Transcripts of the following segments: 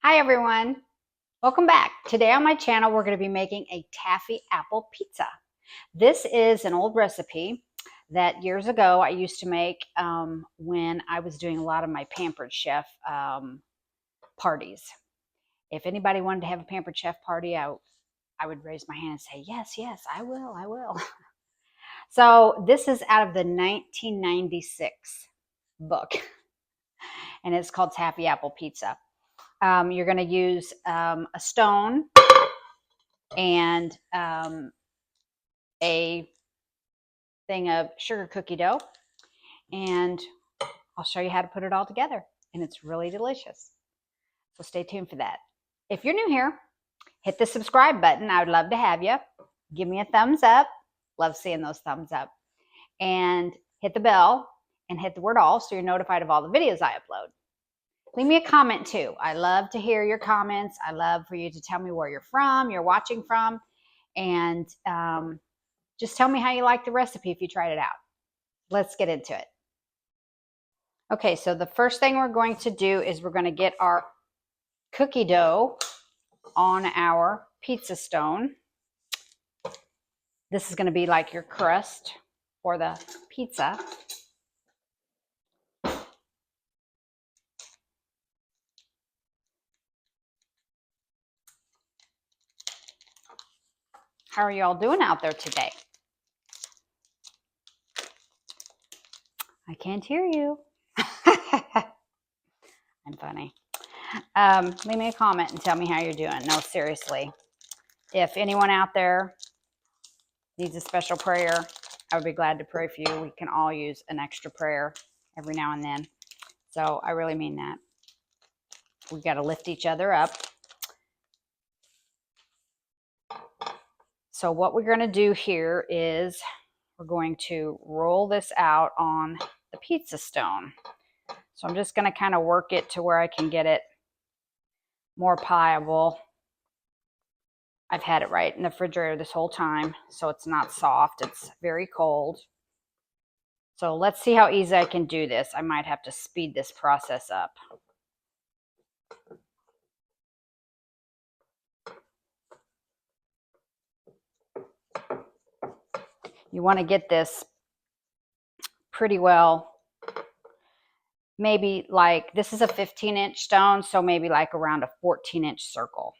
Hi everyone, welcome back. Today on my channel we're going to be making a taffy apple pizza. This is an old recipe that years ago I used to make when I was doing a lot of my Pampered Chef parties. If anybody wanted to have a Pampered Chef party, I would raise my hand and say, yes, I will. So this is out of the 1996 book and it's called Taffy Apple Pizza. You're going to use a stone and a thing of sugar cookie dough, and I'll show you how to put it all together, and it's really delicious. So stay tuned for that. If you're new here, hit the subscribe button. I would love to have you. Give me a thumbs up. Love seeing those thumbs up. And hit the bell and hit the word all so you're notified of all the videos I upload. Leave me a comment too. I love to hear your comments. I love for you to tell me where you're watching from, and just tell me how you like the recipe if you tried it out. Let's get into it. Okay, so the first thing we're going to do is we're going to get our cookie dough on our pizza stone. This is going to be like your crust for the pizza. How are you all doing out there today? I can't hear you. I'm funny. Leave me a comment and tell me how you're doing. No, seriously. If anyone out there needs a special prayer, I would be glad to pray for you. We can all use an extra prayer every now and then. So I really mean that. We got to lift each other up. So what we're going to do here is we're going to roll this out on the pizza stone. So I'm just going to kind of work it to where I can get it more pieable. I've had it right in the refrigerator this whole time, so it's not soft. It's very cold. So let's see how easy I can do this. I might have to speed this process up. You want to get this pretty well, maybe like, this is a 15-inch stone, so maybe like around a 14-inch circle.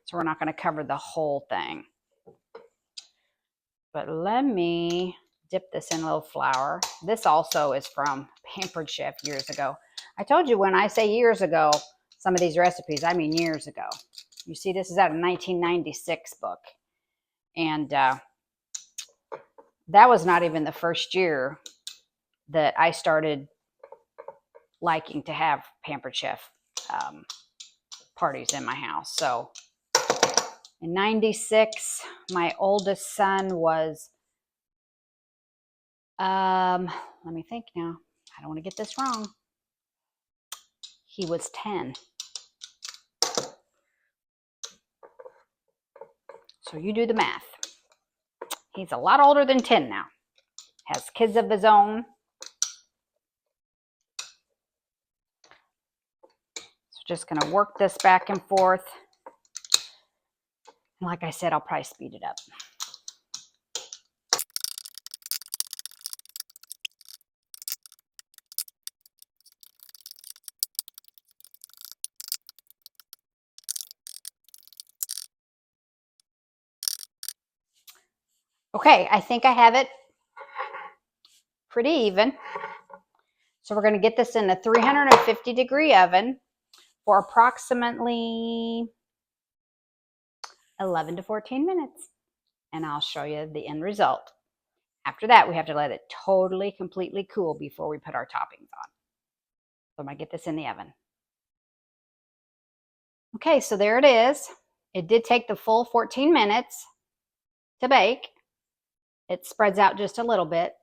So we're not going to cover the whole thing. But let me dip this in a little flour. This also is from Pampered Chef years ago. I told you, when I say years ago, some of these recipes, I mean years ago. You see, this is out of a 1996 book. And that was not even the first year that I started liking to have Pampered Chef parties in my house. So in 96, my oldest son was, let me think now. I don't want to get this wrong. He was 10. So you do the math. He's a lot older than 10 now. Has kids of his own. So just going to work this back and forth. And like I said, I'll probably speed it up. Okay, I think I have it pretty even. So we're going to get this in a 350-degree oven for approximately 11 to 14 minutes. And I'll show you the end result. After that, we have to let it totally, completely cool before we put our toppings on. So I'm going to get this in the oven. Okay, so there it is. It did take the full 14 minutes to bake. It spreads out just a little bit.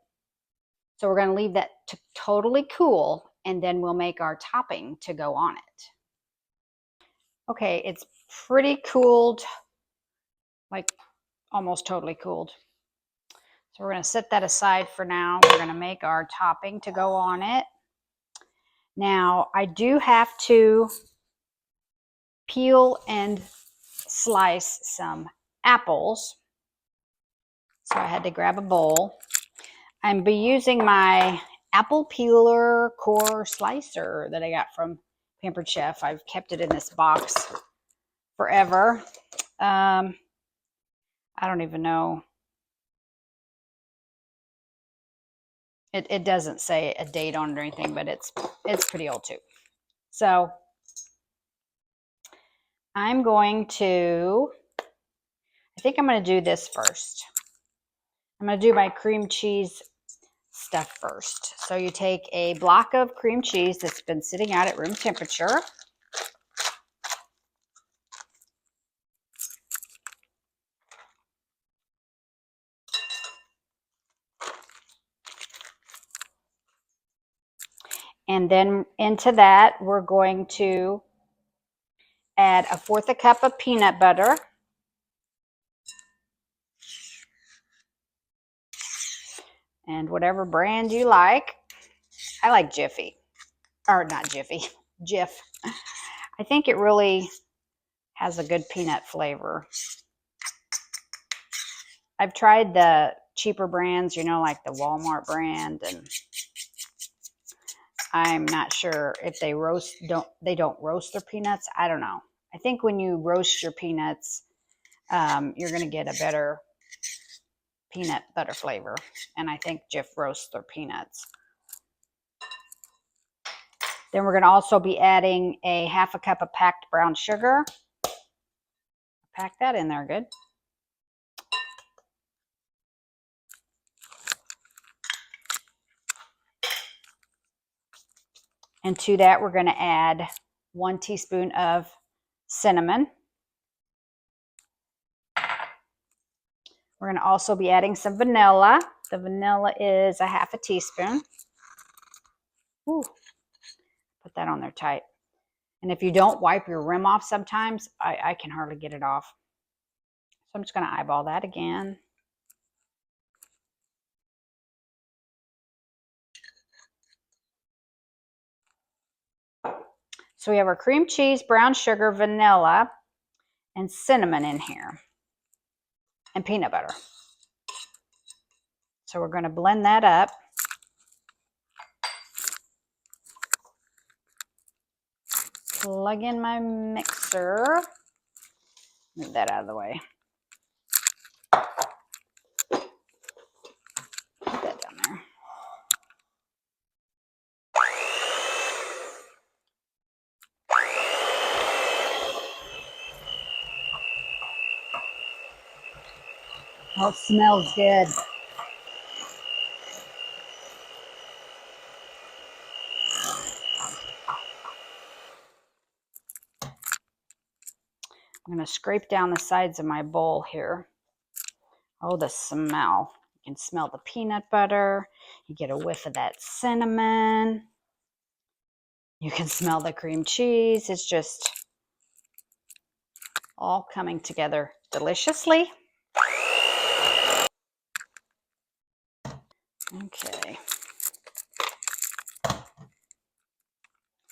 So we're going to leave that to totally cool, and then we'll make our topping to go on it. Okay, it's pretty cooled, like almost totally cooled. So we're going to set that aside for now. We're going to make our topping to go on it. Now, I do have to peel and slice some apples. So I had to grab a bowl. I'm be using my apple peeler core slicer that I got from Pampered Chef. I've kept it in this box forever. I don't even know. It doesn't say a date on it or anything, but it's pretty old too. So I'm going to, I think I'm going to do this first. I'm going to do my cream cheese stuff first. So you take a block of cream cheese that's been sitting out at room temperature. And then into that, we're going to add 1/4 cup of peanut butter. And whatever brand you like. I like Jiffy. Or not Jiffy, Jif. I think it really has a good peanut flavor. I've tried the cheaper brands, you know, like the Walmart brand, and I'm not sure if they don't roast their peanuts. I don't know. I think when you roast your peanuts, you're going to get a better peanut butter flavor. And I think Jif roasts their peanuts. Then we're going to also be adding a 1/2 cup of packed brown sugar. Pack that in there good. And to that, we're going to add 1 teaspoon of cinnamon. We're going to also be adding some vanilla. The vanilla is 1/2 teaspoon. Ooh, put that on there tight. And if you don't wipe your rim off sometimes, I can hardly get it off. So I'm just going to eyeball that again. So we have our cream cheese, brown sugar, vanilla, and cinnamon in here. And peanut butter. So we're going to blend that up. Plug in my mixer. Move that out of the way. Put that down there. Oh, it smells good. I'm going to scrape down the sides of my bowl here. Oh, the smell. You can smell the peanut butter. You get a whiff of that cinnamon. You can smell the cream cheese. It's just all coming together deliciously. Okay.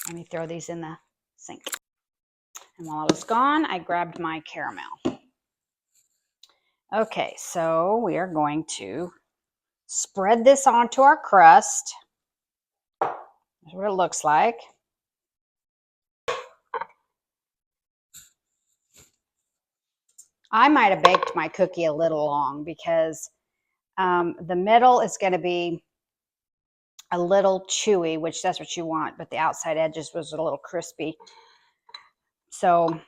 Let me throw these in the sink. And while I was gone, I grabbed my caramel. Okay, so we are going to spread this onto our crust. That's what it looks like. I might have baked my cookie a little long because the middle is going to be a little chewy, which that's what you want, but the outside edges was a little crispy. So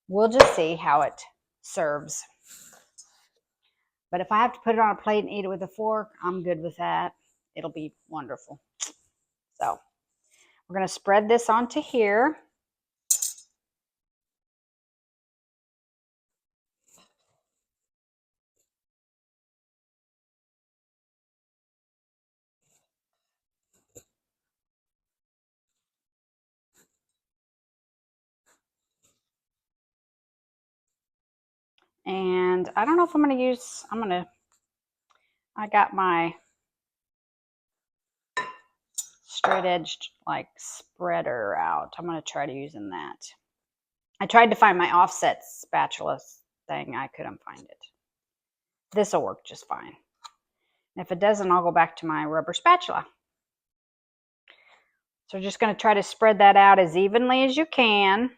we'll just see how it serves. But if I have to put it on a plate and eat it with a fork, I'm good with that. It'll be wonderful. So we're going to spread this onto here. And I don't know if I'm going to use, I got my straight edged like spreader out. I'm going to try to using that. I tried to find my offset spatula thing. I couldn't find it. This will work just fine. If it doesn't, I'll go back to my rubber spatula. So just going to try to spread that out as evenly as you can.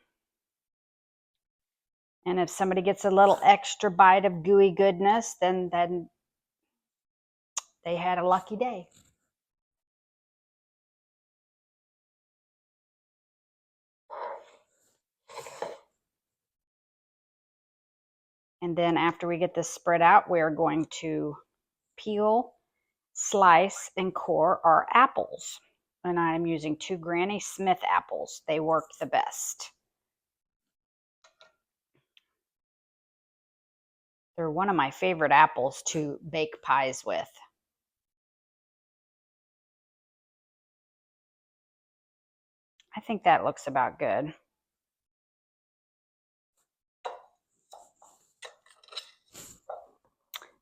And if somebody gets a little extra bite of gooey goodness, then they had a lucky day. And then after we get this spread out, we're going to peel, slice, and core our apples. And I'm using 2 Granny Smith apples. They work the best. They're one of my favorite apples to bake pies with. I think that looks about good.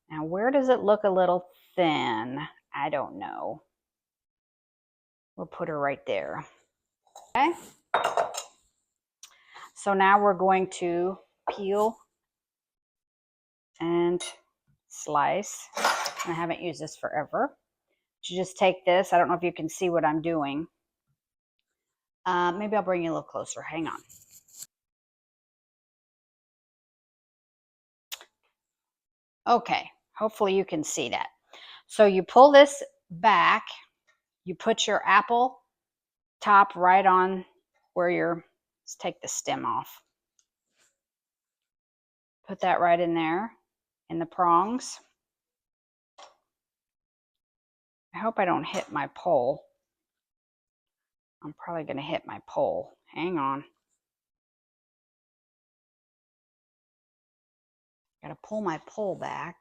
Now, where does it look a little thin? I don't know. We'll put her right there. Okay. So now we're going to peel and slice. I haven't used this forever. You just take this. I don't know if you can see what I'm doing. Maybe I'll bring you a little closer. Hang on. Okay. Hopefully you can see that. So you pull this back. You put your apple top right on where let's take the stem off. Put that right in there in the prongs. I hope I don't hit my pole. I'm probably going to hit my pole. Hang on. Got to pull my pole back.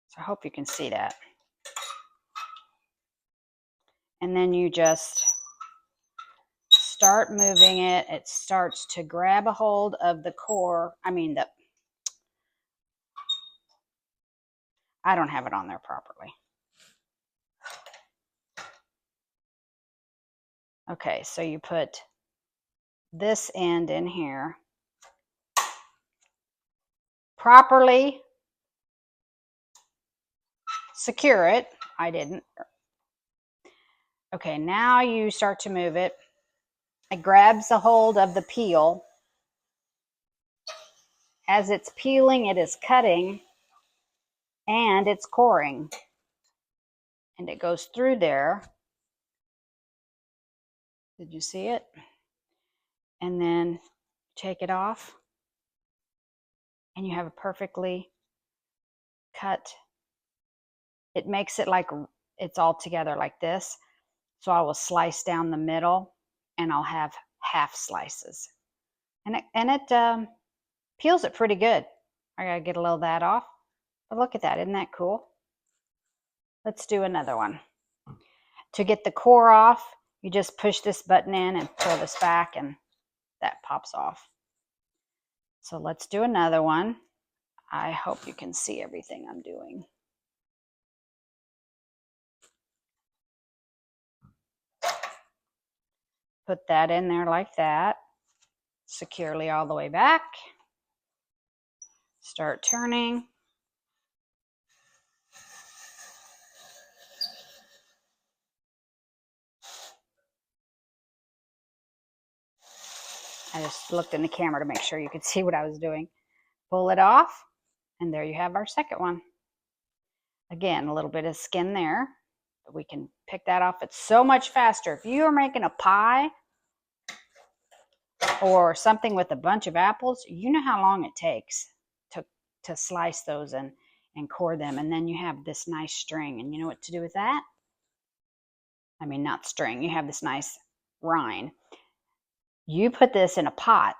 So I hope you can see that. And then you just start moving it. It starts to grab a hold of the core. I don't have it on there properly. Okay, so you put this end in here. Properly secure it. I didn't. Okay, now you start to move it. It grabs a hold of the peel. As it's peeling, it is cutting and it's coring. And it goes through there. Did you see it? And then take it off. And you have a perfectly cut. It makes it like it's all together like this. So I will slice down the middle and I'll have half slices. And it peels it pretty good. I gotta get a little of that off. But look at that, isn't that cool? Let's do another one. To get the core off, you just push this button in and pull this back and that pops off. So let's do another one. I hope you can see everything I'm doing. Put that in there like that, securely all the way back. Start turning. I just looked in the camera to make sure you could see what I was doing. Pull it off, and there you have our second one. Again, a little bit of skin there, but we can pick that off. It's so much faster. If you are making a pie or something with a bunch of apples, you know how long it takes to slice those and core them. And then you have this nice string. And you know what to do with that? I mean, not string. You have this nice rind. You put this in a pot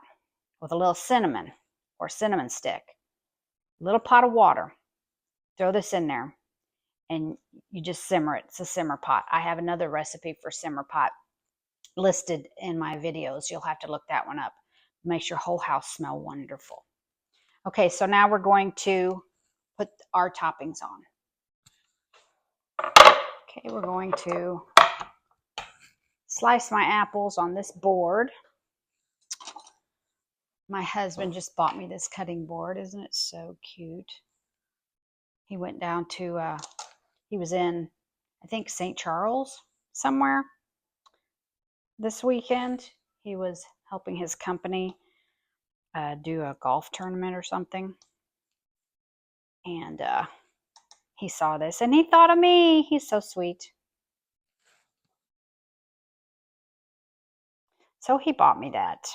with a little cinnamon or cinnamon stick, a little pot of water. Throw this in there and you just simmer it. It's a simmer pot. I have another recipe for simmer pot listed in my videos. You'll have to look that one up. Makes your whole house smell wonderful. Okay, so now we're going to put our toppings on. Okay, we're going to slice my apples on this board. My husband just bought me this cutting board. Isn't it so cute? He went down to, he was in, I think, St. Charles somewhere this weekend. He was helping his company do a golf tournament or something. And he saw this and he thought of me. He's so sweet. So he bought me that.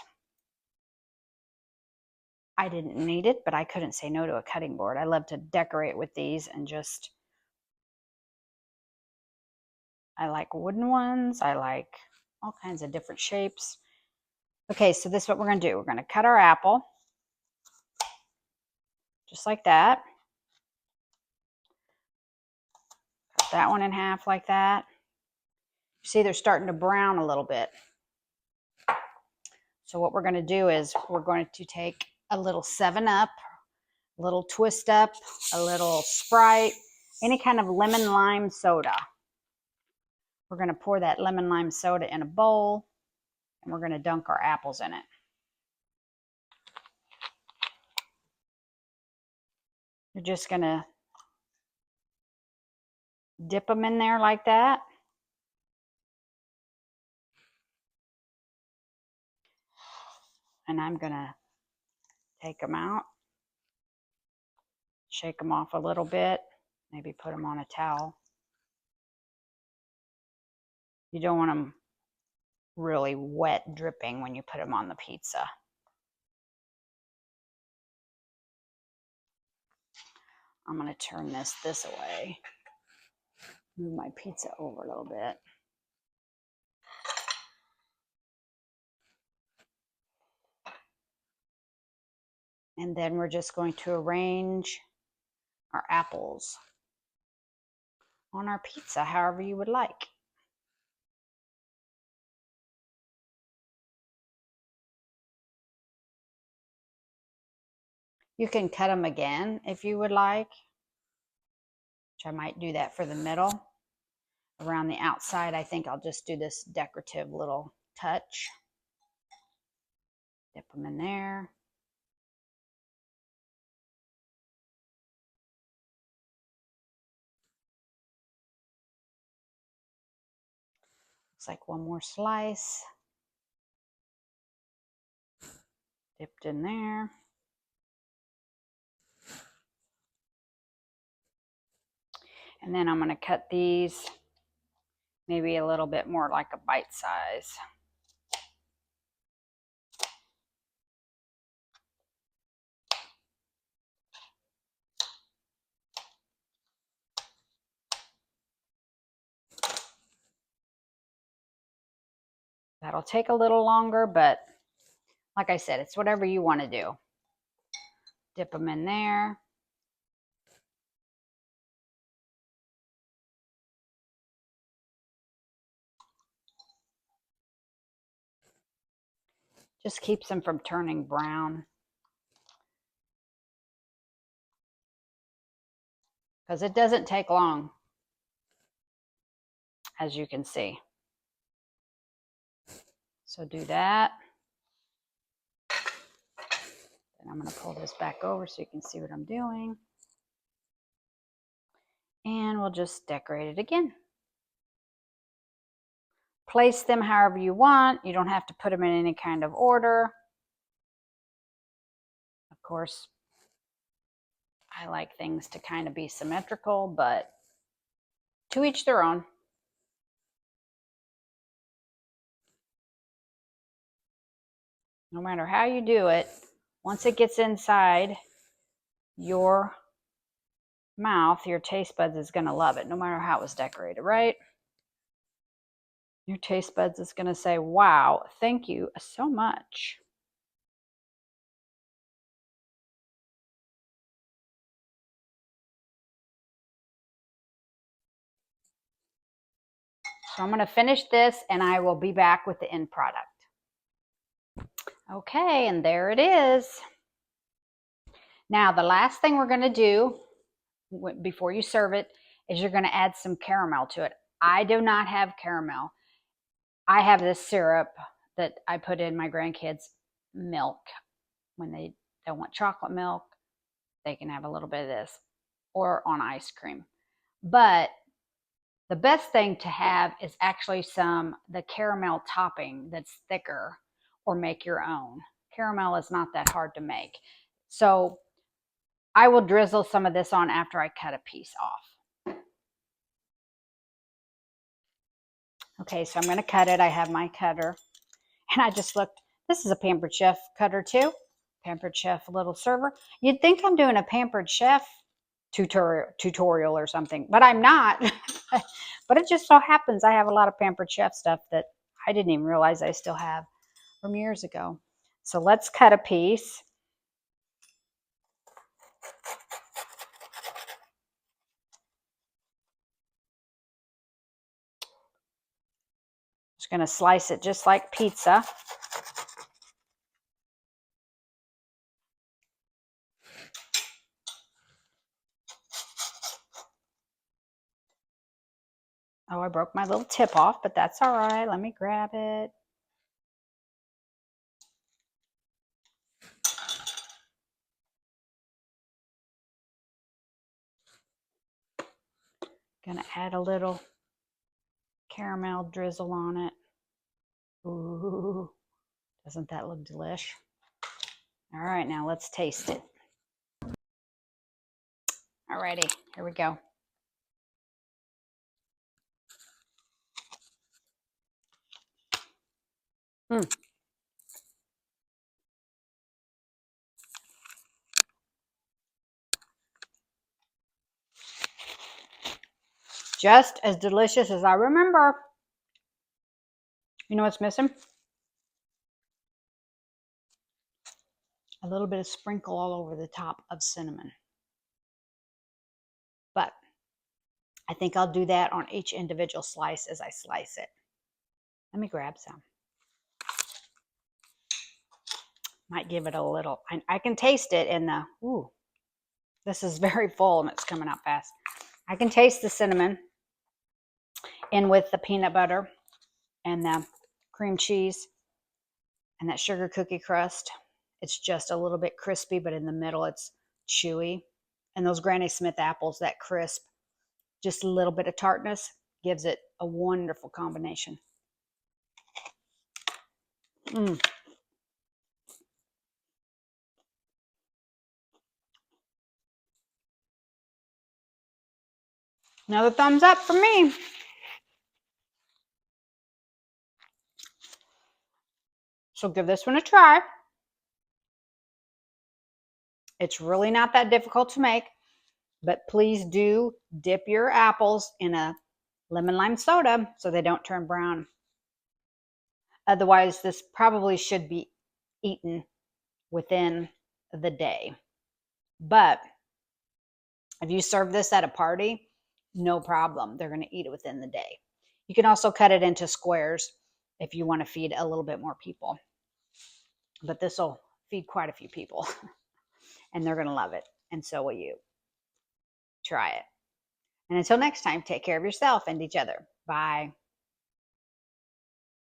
I didn't need it, but I couldn't say no to a cutting board. I love to decorate with these and just, I like wooden ones. I like all kinds of different shapes. Okay, so this is what we're going to do. We're going to cut our apple just like that. Cut that one in half like that. See, they're starting to brown a little bit. So what we're going to do is we're going to take a little 7-Up, a little Twist Up, a little Sprite, any kind of lemon lime soda. We're going to pour that lemon lime soda in a bowl and we're going to dunk our apples in it. You're just going to dip them in there like that. And I'm going to take them out, shake them off a little bit, maybe put them on a towel. You don't want them really wet dripping when you put them on the pizza. I'm going to turn this away. Move my pizza over a little bit. And then we're just going to arrange our apples on our pizza however you would like. You can cut them again if you would like, which I might do that for the middle. Around the outside, I think I'll just do this decorative little touch. Dip them in there. Looks like one more slice. Dipped in there. And then I'm going to cut these maybe a little bit more like a bite size. That'll take a little longer, but like I said, it's whatever you want to do. Dip them in there. Just keeps them from turning brown. Because it doesn't take long, as you can see. So do that. Then I'm going to pull this back over so you can see what I'm doing. And we'll just decorate it again. Place them however you want. You don't have to put them in any kind of order. Of course, I like things to kind of be symmetrical, but to each their own. No matter how you do it, once it gets inside your mouth, your taste buds is going to love it, no matter how it was decorated, right? Your taste buds is going to say, wow, thank you so much. So I'm going to finish this and I will be back with the end product. Okay, and there it is. Now, the last thing we're going to do before you serve it is you're going to add some caramel to it. I do not have caramel. I have this syrup that I put in my grandkids' milk. when they don't want chocolate milk, they can have a little bit of this, or on ice cream. But the best thing to have is actually the caramel topping that's thicker, or make your own. Caramel is not that hard to make. So I will drizzle some of this on after I cut a piece off. Okay, so I'm going to cut it. I have my cutter. And I just looked. This is a Pampered Chef cutter too. Pampered Chef little server. You'd think I'm doing a Pampered Chef tutorial or something, but I'm not. But it just so happens I have a lot of Pampered Chef stuff that I didn't even realize I still have from years ago. So let's cut a piece. Just going to slice it just like pizza. Oh, I broke my little tip off, but that's all right. Let me grab it. Gonna add a little caramel drizzle on it. Ooh, doesn't that look delish? All right, now let's taste it. All righty, here we go. Just as delicious as I remember. You know what's missing? A little bit of sprinkle all over the top of cinnamon. But I think I'll do that on each individual slice as I slice it. Let me grab some. Might give it a little, I can taste it in the, ooh, this is very full and it's coming out fast. I can taste the cinnamon in with the peanut butter and the cream cheese and that sugar cookie crust. It's just a little bit crispy, but in the middle it's chewy. And those Granny Smith apples, that crisp, just a little bit of tartness gives it a wonderful combination. Another thumbs up for me. So give this one a try. It's really not that difficult to make, but please do dip your apples in a lemon lime soda so they don't turn brown. Otherwise, this probably should be eaten within the day. But if you serve this at a party, no problem. They're going to eat it within the day. You can also cut it into squares if you want to feed a little bit more people. But this will feed quite a few people. And they're going to love it. And so will you. Try it. And until next time, take care of yourself and each other. Bye.